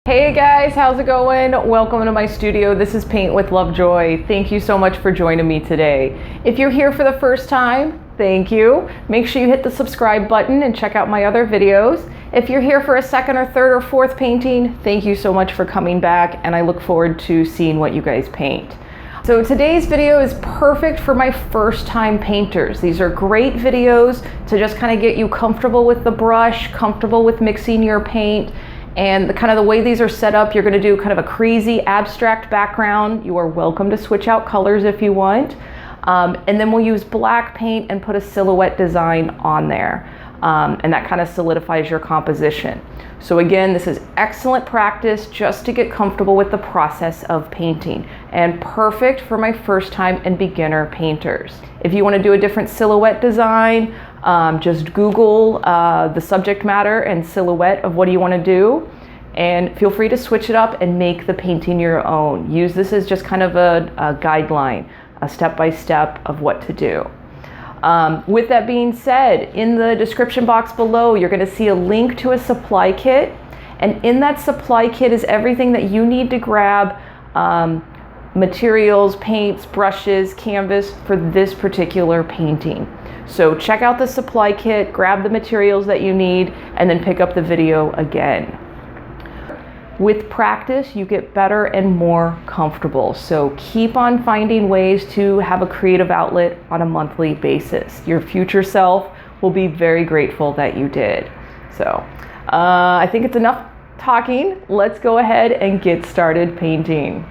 Hey guys, how's it going? Welcome to my studio. This is Paint with Lovejoy. Thank you so much for joining me today. If you're here for the first time, thank you. Make sure you hit the subscribe button and check out my other videos. If you're here for a second or third or fourth painting, thank you so much for coming back, and I look forward to seeing what you guys paint. So today's video is perfect for my first time painters. These are great videos to just kind of get you comfortable with the brush, comfortable with mixing your paint. And the way these are set up, you're going to do kind of a crazy abstract background. You are welcome to switch out colors if you want. And then we'll use black paint and put a silhouette design on there. And that kind of solidifies your composition. So again, this is excellent practice just to get comfortable with the process of painting, and perfect for my first time and beginner painters. If you want to do a different silhouette design, just Google the subject matter and silhouette of what do you want to do, and feel free to switch it up and make the painting your own. Use this as just kind of a guideline, a step-by-step of what to do. With that being said, in the description box below, you're going to see a link to a supply kit. And in that supply kit is everything that you need to grab, materials, paints, brushes, canvas for this particular painting. So check out the supply kit, grab the materials that you need, and then pick up the video again. With practice, you get better and more comfortable. So keep on finding ways to have a creative outlet on a monthly basis. Your future self will be very grateful that you did. So I think it's enough talking. Let's go ahead and get started painting.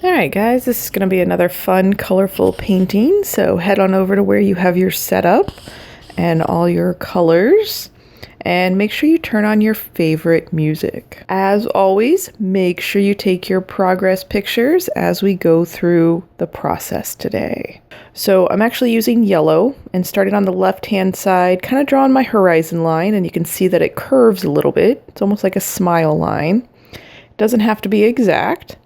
Alright guys, this is going to be another fun, colorful painting, so head on over to where you have your setup and all your colors, and make sure you turn on your favorite music. As always, make sure you take your progress pictures as we go through the process today. So I'm actually using yellow and starting on the left hand side, kind of drawing my horizon line, and you can see that it curves a little bit. It's almost like a smile line. It doesn't have to be exact.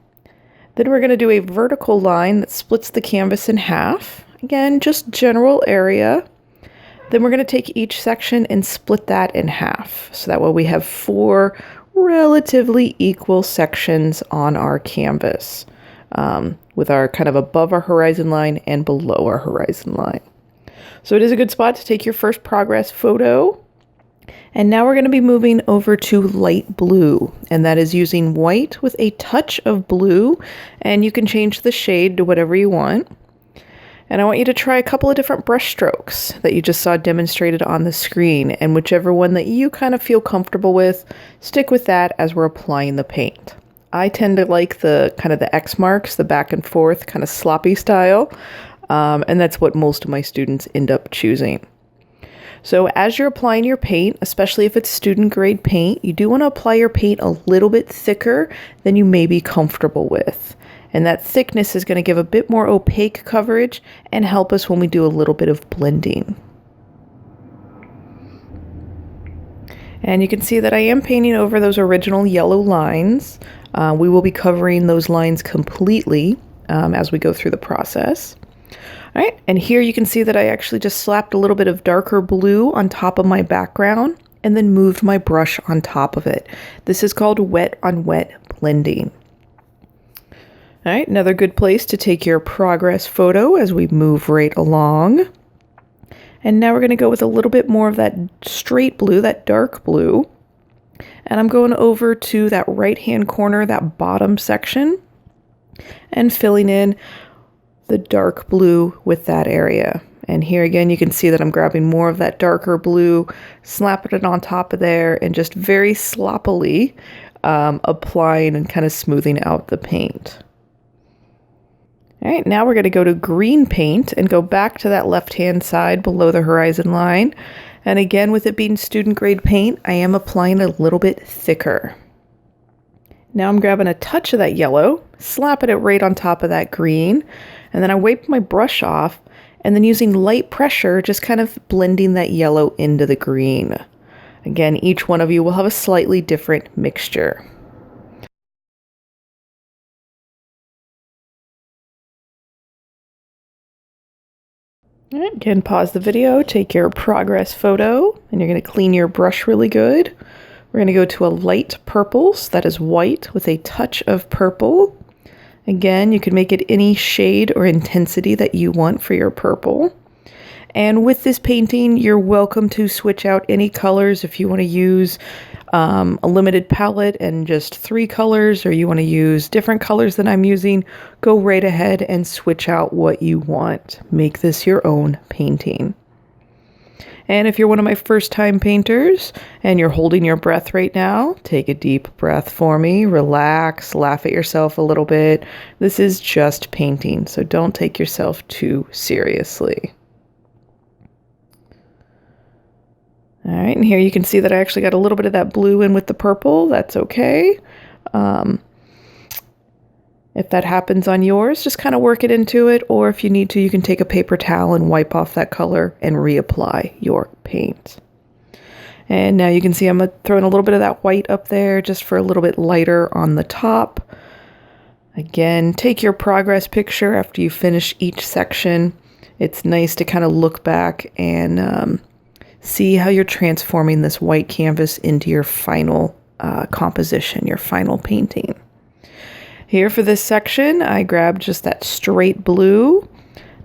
Then we're going to do a vertical line that splits the canvas in half. Again, just general area. Then we're going to take each section and split that in half. So that way we have 4 relatively equal sections on our canvas, with our kind of above our horizon line and below our horizon line. So it is a good spot to take your first progress photo. And now we're going to be moving over to light blue, and that is using white with a touch of blue, and you can change the shade to whatever you want. And I want you to try a couple of different brush strokes that you just saw demonstrated on the screen, and whichever one that you kind of feel comfortable with, stick with that as we're applying the paint. I tend to like the kind of the X marks, the back and forth kind of sloppy style, and that's what most of my students end up choosing. So as you're applying your paint, especially if it's student grade paint, you do want to apply your paint a little bit thicker than you may be comfortable with. And that thickness is going to give a bit more opaque coverage and help us when we do a little bit of blending. And you can see that I am painting over those original yellow lines. We will be covering those lines completely as we go through the process. All right, and here you can see that I actually just slapped a little bit of darker blue on top of my background and then moved my brush on top of it. This is called wet on wet blending. All right, another good place to take your progress photo as we move right along. And now we're going to go with a little bit more of that straight blue, that dark blue. And I'm going over to that right-hand corner, that bottom section, and filling in the dark blue with that area. And here again, you can see that I'm grabbing more of that darker blue, slapping it on top of there, and just very sloppily applying and kind of smoothing out the paint. All right, now we're going to go to green paint and go back to that left-hand side below the horizon line. And again, with it being student grade paint, I am applying a little bit thicker. Now I'm grabbing a touch of that yellow, slapping it right on top of that green, and then I wipe my brush off, and then using light pressure, just kind of blending that yellow into the green. Again, each one of you will have a slightly different mixture. All right, again, pause the video, take your progress photo, and you're going to clean your brush really good. We're going to go to a light purple, so that is white with a touch of purple. Again, you can make it any shade or intensity that you want for your purple. And with this painting, you're welcome to switch out any colors if you want to use a limited palette and just 3 colors, or you want to use different colors than I'm using. Go right ahead and switch out what you want. Make this your own painting. And if you're one of my first time painters and you're holding your breath right now, take a deep breath for me, relax, laugh at yourself a little bit. This is just painting, so don't take yourself too seriously. All right, and here you can see that I actually got a little bit of that blue in with the purple. That's okay. If that happens on yours, just kind of work it into it, or if you need to, you can take a paper towel and wipe off that color and reapply your paint. And now you can see I'm throwing a little bit of that white up there just for a little bit lighter on the top. Again, take your progress picture after you finish each section. It's nice to kind of look back and see how you're transforming this white canvas into your final composition, your final painting. Here for this section, I grabbed just that straight blue,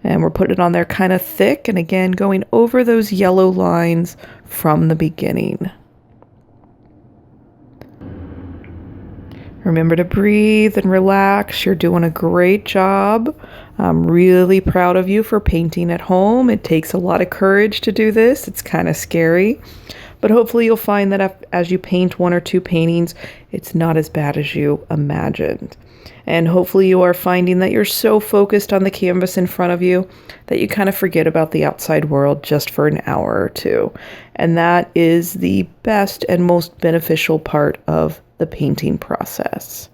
and we're putting it on there kind of thick, and again, going over those yellow lines from the beginning. Remember to breathe and relax. You're doing a great job. I'm really proud of you for painting at home. It takes a lot of courage to do this. It's kind of scary, but hopefully you'll find that as you paint 1 or 2 paintings, it's not as bad as you imagined. And hopefully you are finding that you're so focused on the canvas in front of you that you kind of forget about the outside world just for an hour or 2. And that is the best and most beneficial part of the painting process.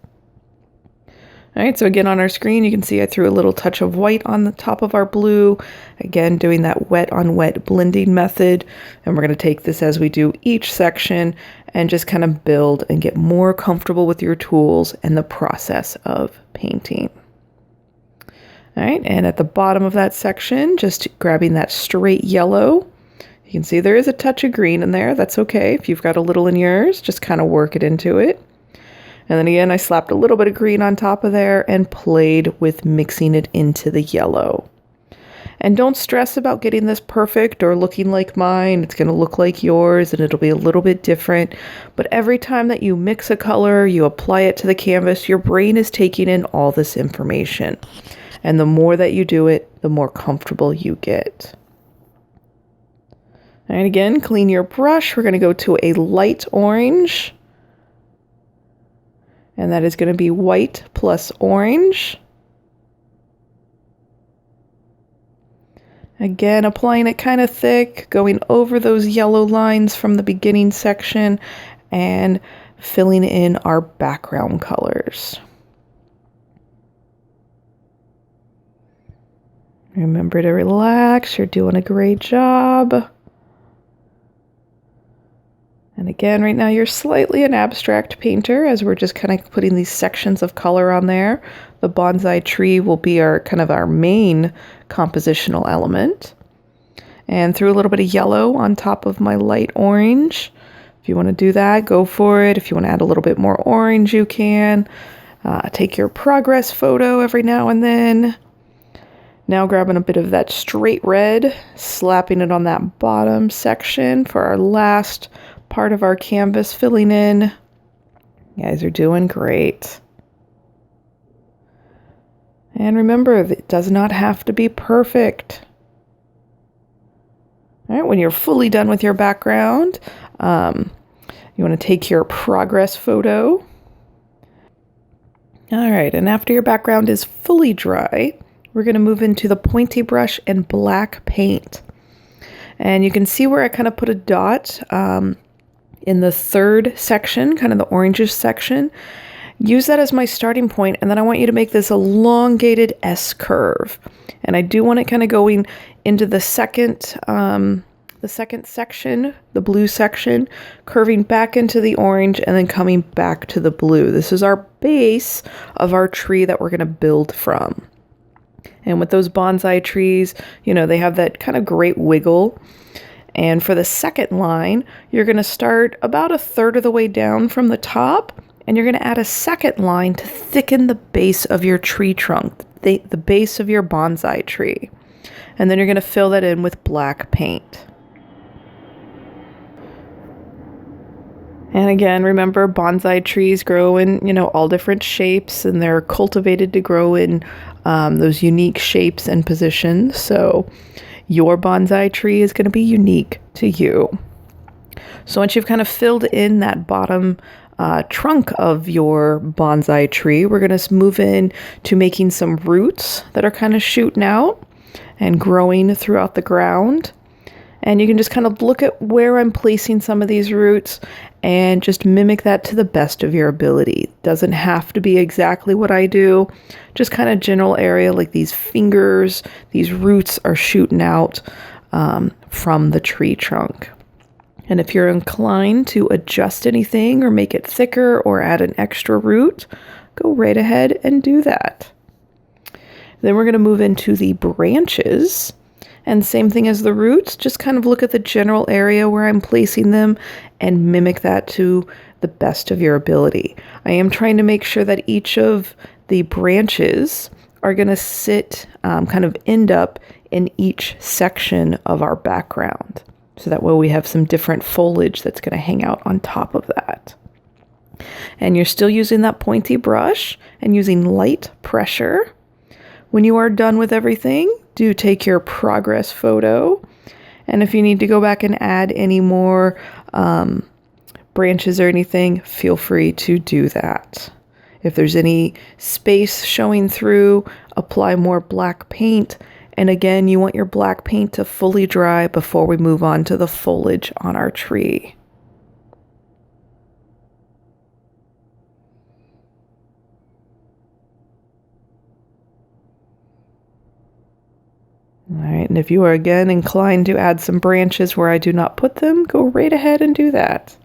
All right, so again on our screen, you can see I threw a little touch of white on the top of our blue. Again, doing that wet on wet blending method. And we're going to take this as we do each section and just kind of build and get more comfortable with your tools and the process of painting. All right, and at the bottom of that section, just grabbing that straight yellow. You can see there is a touch of green in there. That's okay. If you've got a little in yours, just kind of work it into it. And then again, I slapped a little bit of green on top of there and played with mixing it into the yellow. And don't stress about getting this perfect or looking like mine. It's going to look like yours and it'll be a little bit different. But every time that you mix a color, you apply it to the canvas, your brain is taking in all this information. And the more that you do it, the more comfortable you get. And again, clean your brush. We're going to go to a light orange. And that is going to be white plus orange. Again, applying it kind of thick, going over those yellow lines from the beginning section and filling in our background colors. Remember to relax. You're doing a great job. And again, right now you're slightly an abstract painter as we're just kind of putting these sections of color on there. The bonsai tree will be our kind of our main compositional element. And threw a little bit of yellow on top of my light orange. If you want to do that, go for it. If you want to add a little bit more orange, you can. Take your progress photo every now and then. Now grabbing a bit of that straight red, slapping it on that bottom section for our last part of our canvas filling in. You guys are doing great. And remember, it does not have to be perfect. All right, when you're fully done with your background, you want to take your progress photo. All right, and after your background is fully dry, we're going to move into the pointy brush and black paint. And you can see where I kind of put a dot in the third section, kind of the orangish section. Use that as my starting point, and then I want you to make this elongated S curve. And I do want it kind of going into the second section, the blue section, curving back into the orange and then coming back to the blue. This is our base of our tree that we're going to build from. And with those bonsai trees, you know, they have that kind of great wiggle. And for the second line, you're going to start about a third of the way down from the top, and you're going to add a second line to thicken the base of your tree trunk, the base of your bonsai tree. And then you're going to fill that in with black paint. And again, remember, bonsai trees grow in, you know, all different shapes, and they're cultivated to grow in those unique shapes and positions. So your bonsai tree is going to be unique to you. So once you've kind of filled in that bottom trunk of your bonsai tree, we're going to move in to making some roots that are kind of shooting out and growing throughout the ground. And you can just kind of look at where I'm placing some of these roots and just mimic that to the best of your ability. Doesn't have to be exactly what I do, just kind of general area like these fingers, these roots are shooting out from the tree trunk. And if you're inclined to adjust anything or make it thicker or add an extra root, go right ahead and do that. Then we're going to move into the branches. And same thing as the roots, just kind of look at the general area where I'm placing them and mimic that to the best of your ability. I am trying to make sure that each of the branches are going to sit, kind of end up in each section of our background. So that way we have some different foliage that's going to hang out on top of that. And you're still using that pointy brush and using light pressure. When you are done with everything, do take your progress photo. And if you need to go back and add any more branches or anything, feel free to do that. If there's any space showing through, apply more black paint. And again, you want your black paint to fully dry before we move on to the foliage on our tree. All right, and if you are again inclined to add some branches where I do not put them, go right ahead and do that.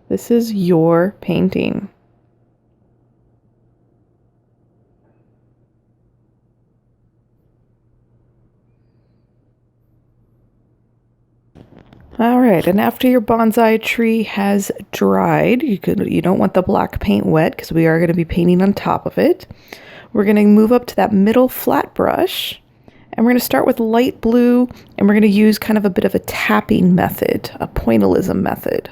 This is your painting. All right, and after your bonsai tree has dried, you don't want the black paint wet because we are going to be painting on top of it. We're going to move up to that middle flat brush. And we're going to start with light blue, and we're going to use kind of a bit of a tapping method, a pointillism method.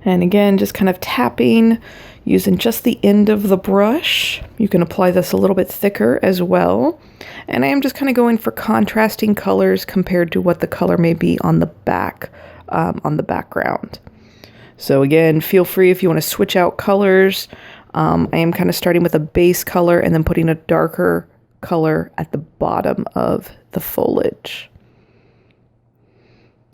And again, just kind of tapping using just the end of the brush. You can apply this a little bit thicker as well. And I am just kind of going for contrasting colors compared to what the color may be on the back, on the background. So again, feel free if you want to switch out colors. I am kind of starting with a base color and then putting a darker color at the bottom of the foliage.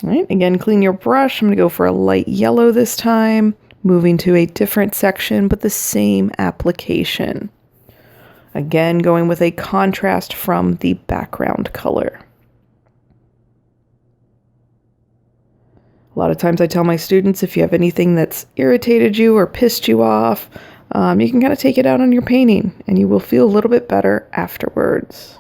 All right, again, clean your brush. I'm going to go for a light yellow this time, moving to a different section, but the same application. Again, going with a contrast from the background color. A lot of times I tell my students, if you have anything that's irritated you or pissed you off, you can kind of take it out on your painting and you will feel a little bit better afterwards.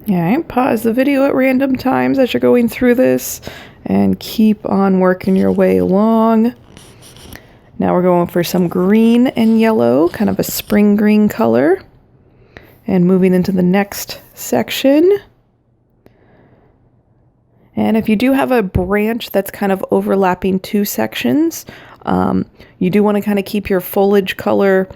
All right, pause the video at random times as you're going through this and keep on working your way along. Now we're going for some green and yellow, kind of a spring green color, and moving into the next section. And if you do have a branch that's kind of overlapping two sections, you do want to kind of keep your foliage color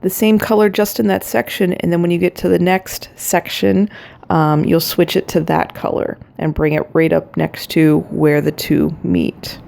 the same color just in that section, and then when you get to the next section, you'll switch it to that color and bring it right up next to where the two meet.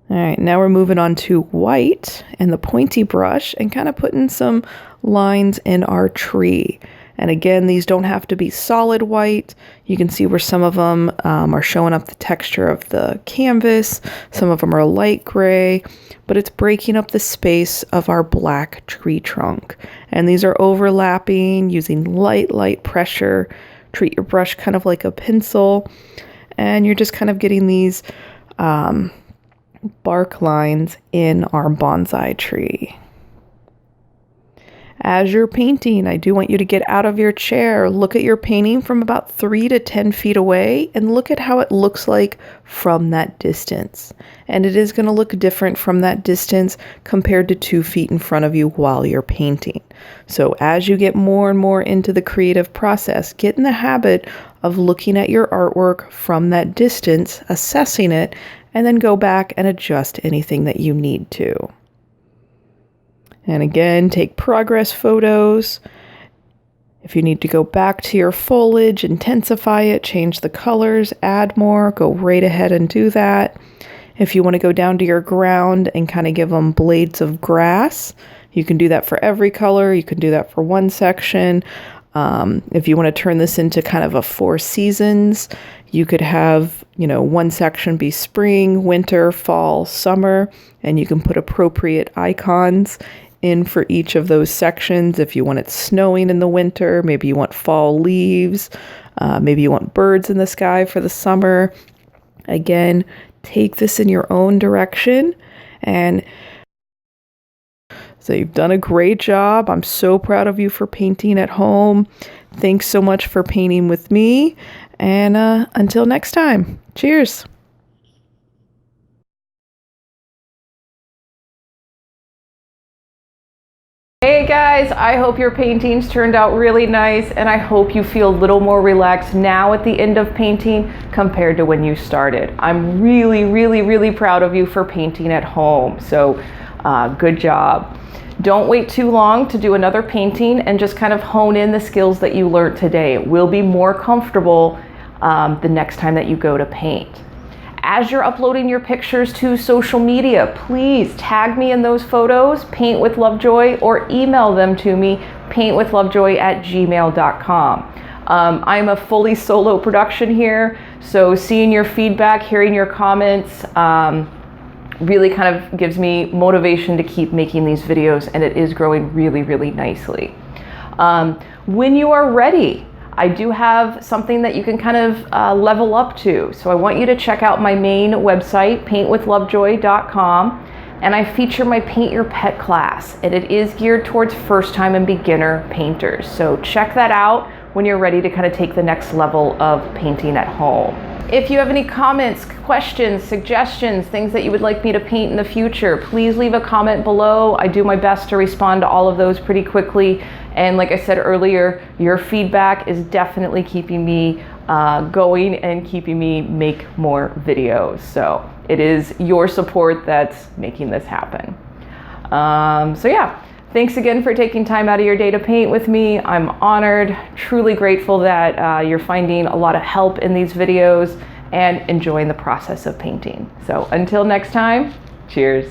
All right, now we're moving on to white and the pointy brush and kind of putting some lines in our tree. And again, these don't have to be solid white. You can see where some of them are showing up the texture of the canvas. Some of them are light gray, but it's breaking up the space of our black tree trunk. And these are overlapping using light pressure, treat your brush kind of like a pencil, and you're just kind of getting these bark lines in our bonsai tree. As you're painting, I do want you to get out of your chair, look at your painting from about 3 to 10 feet away, and look at how it looks like from that distance. And it is going to look different from that distance compared to 2 feet in front of you while you're painting. So as you get more and more into the creative process, get in the habit of looking at your artwork from that distance, assessing it, and then go back and adjust anything that you need to. And again, take progress photos. If you need to go back to your foliage, intensify it, change the colors, add more, go right ahead and do that. If you want to go down to your ground and kind of give them blades of grass, you can do that for every color. You can do that for one section. If you want to turn this into kind of a 4 seasons, you could have, one section be spring, winter, fall, summer, and you can put appropriate icons in for each of those sections. If you want it snowing in the winter, maybe you want fall leaves, maybe you want birds in the sky for the summer. Again, take this in your own direction. And so you've done a great job. I'm so proud of you for painting at home. Thanks so much for painting with me. And until next time, cheers. Hey guys, I hope your paintings turned out really nice, and I hope you feel a little more relaxed now at the end of painting compared to when you started. I'm really, really, really proud of you for painting at home. So good job. Don't wait too long to do another painting, and just kind of hone in the skills that you learned today. It will be more comfortable the next time that you go to paint. As you're uploading your pictures to social media, please tag me in those photos, Paint with Lovejoy, or email them to me, paintwithlovejoy@gmail.com. I'm a fully solo production here, so seeing your feedback, hearing your comments, really kind of gives me motivation to keep making these videos, and it is growing really, really nicely. When you are ready, I do have something that you can kind of level up to. So I want you to check out my main website, paintwithlovejoy.com, and I feature my Paint Your Pet class, and it is geared towards first-time and beginner painters. So check that out when you're ready to kind of take the next level of painting at home. If you have any comments, questions, suggestions, things that you would like me to paint in the future, please leave a comment below. I do my best to respond to all of those pretty quickly. And like I said earlier, your feedback is definitely keeping me going and keeping me make more videos. So it is your support that's making this happen. So yeah, thanks again for taking time out of your day to paint with me. I'm honored, truly grateful that you're finding a lot of help in these videos and enjoying the process of painting. So until next time, cheers.